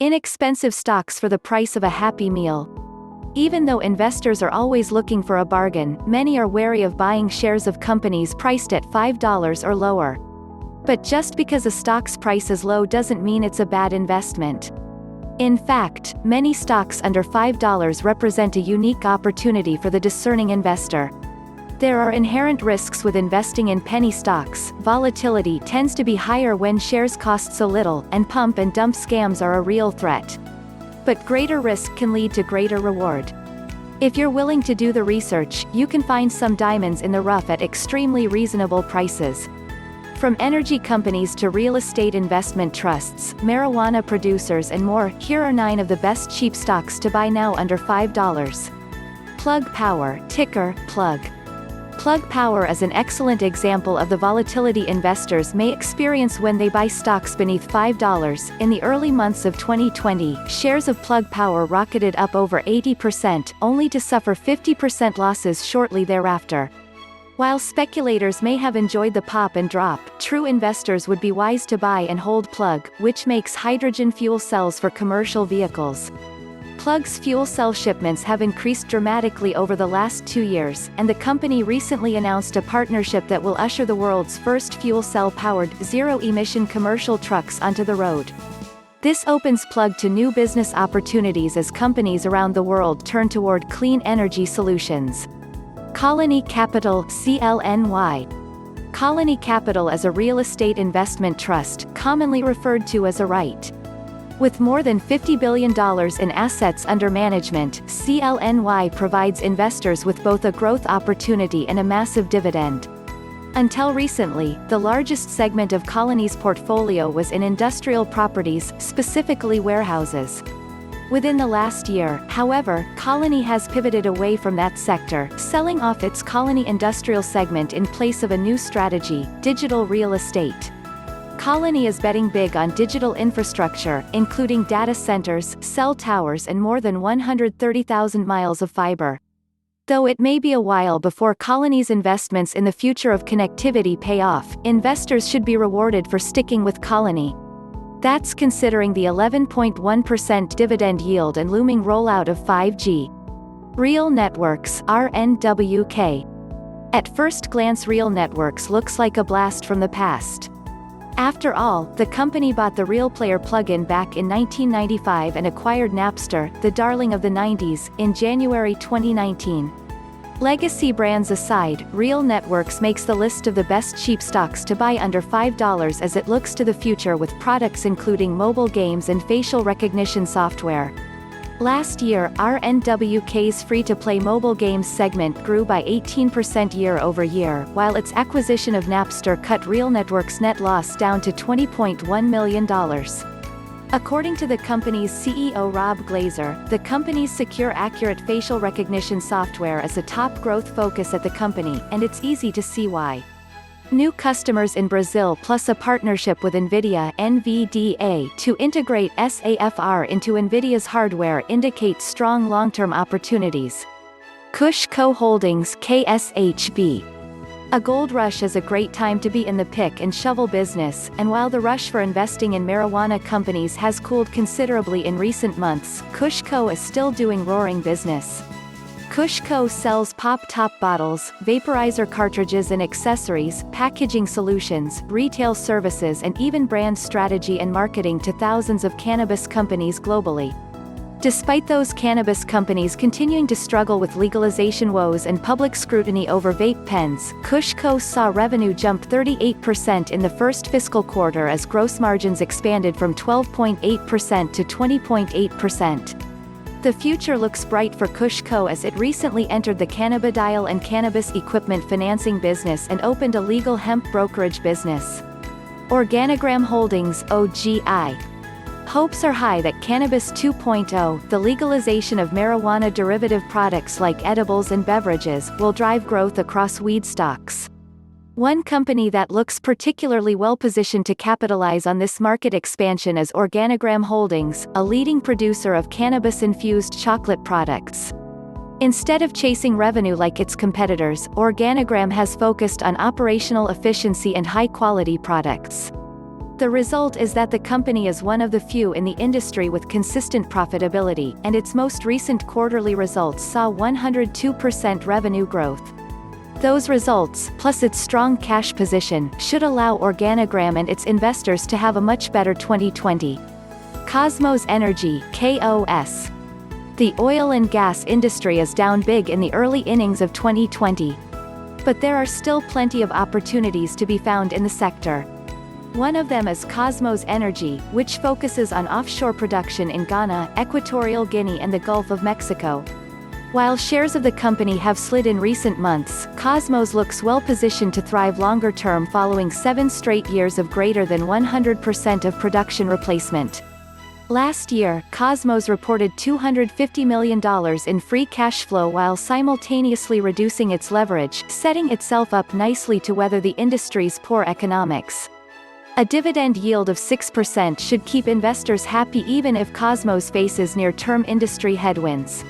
Inexpensive stocks for the price of a happy meal. Even though investors are always looking for a bargain, many are wary of buying shares of companies priced at $5 or lower. But just because a stock's price is low doesn't mean it's a bad investment. In fact, many stocks under $5 represent a unique opportunity for the discerning investor. There are inherent risks with investing in penny stocks. Volatility tends to be higher when shares cost so little, and pump and dump scams are a real threat. But greater risk can lead to greater reward. If you're willing to do the research, you can find some diamonds in the rough at extremely reasonable prices. From energy companies to real estate investment trusts, marijuana producers and more, here are 9 of the best cheap stocks to buy now under $5. Plug Power, ticker, Plug. Plug Power is an excellent example of the volatility investors may experience when they buy stocks beneath $5. In the early months of 2020, shares of Plug Power rocketed up over 80%, only to suffer 50% losses shortly thereafter. While speculators may have enjoyed the pop and drop, true investors would be wise to buy and hold Plug, which makes hydrogen fuel cells for commercial vehicles. Plug's fuel cell shipments have increased dramatically over the last 2 years, and the company recently announced a partnership that will usher the world's first fuel cell-powered, zero-emission commercial trucks onto the road. This opens Plug to new business opportunities as companies around the world turn toward clean energy solutions. Colony Capital, CLNY. Colony Capital is a real estate investment trust, commonly referred to as a REIT. With more than $50 billion in assets under management, CLNY provides investors with both a growth opportunity and a massive dividend. Until recently, the largest segment of Colony's portfolio was in industrial properties, specifically warehouses. Within the last year, however, Colony has pivoted away from that sector, selling off its Colony industrial segment in place of a new strategy, digital real estate. Colony is betting big on digital infrastructure, including data centers, cell towers and more than 130,000 miles of fiber. Though it may be a while before Colony's investments in the future of connectivity pay off, investors should be rewarded for sticking with Colony. That's considering the 11.1% dividend yield and looming rollout of 5G. Real Networks, RNWK. At first glance, Real Networks looks like a blast from the past. After all, the company bought the Real Player plugin back in 1995 and acquired Napster, the darling of the 90s, in January 2019. Legacy brands aside, Real Networks makes the list of the best cheap stocks to buy under $5 as it looks to the future with products including mobile games and facial recognition software. Last year, RNWK's free-to-play mobile games segment grew by 18% year-over-year, while its acquisition of Napster cut Real Networks' net loss down to $20.1 million. According to the company's CEO Rob Glazer, the company's secure accurate facial recognition software is a top growth focus at the company, and it's easy to see why. New customers in Brazil plus a partnership with NVIDIA (NVDA) to integrate SAFR into NVIDIA's hardware indicate strong long-term opportunities. Kushko Holdings (KSHB). A gold rush is a great time to be in the pick and shovel business, and while the rush for investing in marijuana companies has cooled considerably in recent months, Kushko is still doing roaring business. Kushko sells pop-top bottles, vaporizer cartridges and accessories, packaging solutions, retail services and even brand strategy and marketing to thousands of cannabis companies globally. Despite those cannabis companies continuing to struggle with legalization woes and public scrutiny over vape pens, Kushko saw revenue jump 38% in the first fiscal quarter as gross margins expanded from 12.8% to 20.8%. The future looks bright for Kushko as it recently entered the cannabidiol and cannabis equipment financing business and opened a legal hemp brokerage business. Organigram Holdings, OGI. Hopes are high that Cannabis 2.0, the legalization of marijuana derivative products like edibles and beverages, will drive growth across weed stocks. One company that looks particularly well-positioned to capitalize on this market expansion is Organigram Holdings, a leading producer of cannabis-infused chocolate products. Instead of chasing revenue like its competitors, Organigram has focused on operational efficiency and high-quality products. The result is that the company is one of the few in the industry with consistent profitability, and its most recent quarterly results saw 102% revenue growth. Those results, plus its strong cash position, should allow Organigram and its investors to have a much better 2020. Kosmos Energy, KOS. The oil and gas industry is down big in the early innings of 2020. But there are still plenty of opportunities to be found in the sector. One of them is Kosmos Energy, which focuses on offshore production in Ghana, Equatorial Guinea and the Gulf of Mexico. While shares of the company have slid in recent months, Kosmos looks well positioned to thrive longer term following 7 straight years of greater than 100% of production replacement. Last year, Kosmos reported $250 million in free cash flow while simultaneously reducing its leverage, setting itself up nicely to weather the industry's poor economics. A dividend yield of 6% should keep investors happy even if Kosmos faces near-term industry headwinds.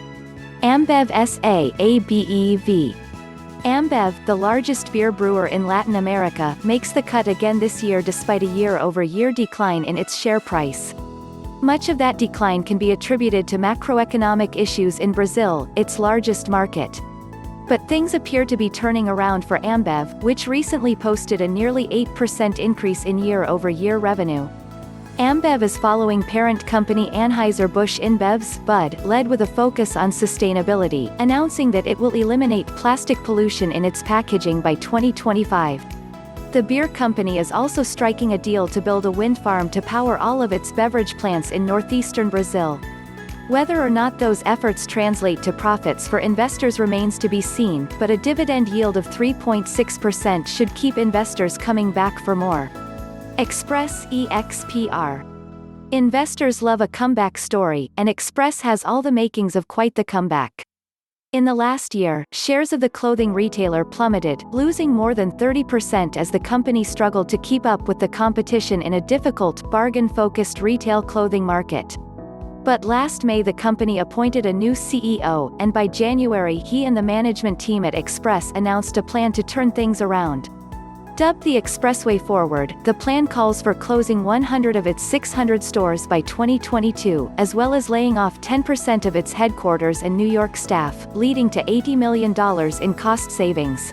AmBev SA ABEV. AmBev, the largest beer brewer in Latin America, makes the cut again this year despite a year-over-year decline in its share price. Much of that decline can be attributed to macroeconomic issues in Brazil, its largest market. But things appear to be turning around for AmBev, which recently posted a nearly 8% increase in year-over-year revenue. AmBev is following parent company Anheuser-Busch InBev's Bud, led with a focus on sustainability, announcing that it will eliminate plastic pollution in its packaging by 2025. The beer company is also striking a deal to build a wind farm to power all of its beverage plants in northeastern Brazil. Whether or not those efforts translate to profits for investors remains to be seen, but a dividend yield of 3.6% should keep investors coming back for more. Express EXPR. Investors love a comeback story, and Express has all the makings of quite the comeback. In the last year, shares of the clothing retailer plummeted, losing more than 30% as the company struggled to keep up with the competition in a difficult, bargain-focused retail clothing market. But last May the company appointed a new CEO, and by January he and the management team at Express announced a plan to turn things around. Dubbed the Expressway Forward, the plan calls for closing 100 of its 600 stores by 2022, as well as laying off 10% of its headquarters and New York staff, leading to $80 million in cost savings.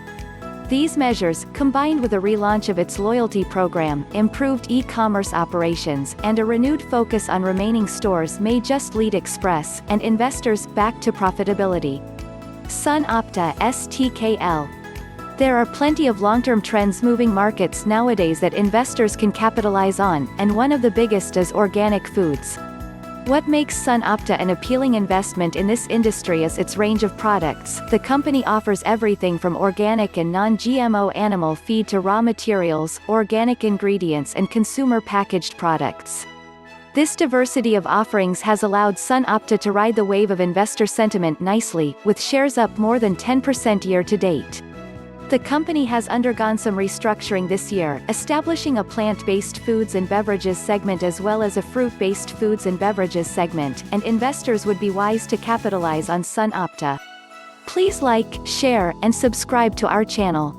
These measures, combined with a relaunch of its loyalty program, improved e-commerce operations, and a renewed focus on remaining stores may just lead Express and investors back to profitability. SunOpta STKL. There are plenty of long-term trends moving markets nowadays that investors can capitalize on, and one of the biggest is organic foods. What makes SunOpta an appealing investment in this industry is its range of products. The company offers everything from organic and non-GMO animal feed to raw materials, organic ingredients and consumer packaged products. This diversity of offerings has allowed SunOpta to ride the wave of investor sentiment nicely, with shares up more than 10% year to date. The company has undergone some restructuring this year, establishing a plant-based foods and beverages segment as well as a fruit-based foods and beverages segment, and investors would be wise to capitalize on SunOpta. Please like, share, and subscribe to our channel.